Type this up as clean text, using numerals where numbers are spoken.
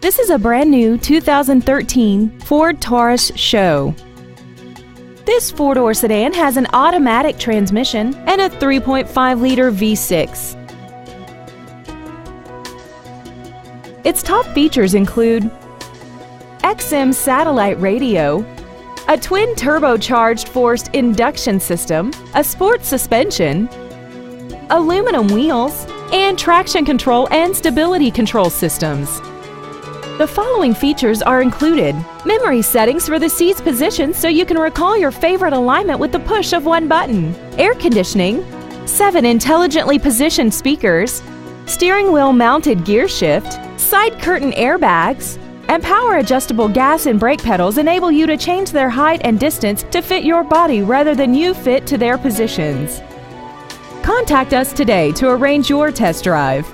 This is a brand new 2013 Ford Taurus SHOW. This four-door sedan has an automatic transmission and a 3.5-liter V6. Its top features include XM satellite radio, a twin turbocharged forced induction system, a sports suspension, aluminum wheels, and traction control and stability control systems. The following features are included: memory settings for the seat's position so you can recall your favorite alignment with the push of one button, air conditioning, 7 intelligently positioned speakers, steering wheel mounted gear shift, side curtain airbags, and power adjustable gas and brake pedals enable you to change their height and distance to fit your body rather than you fit to their positions. Contact us today to arrange your test drive.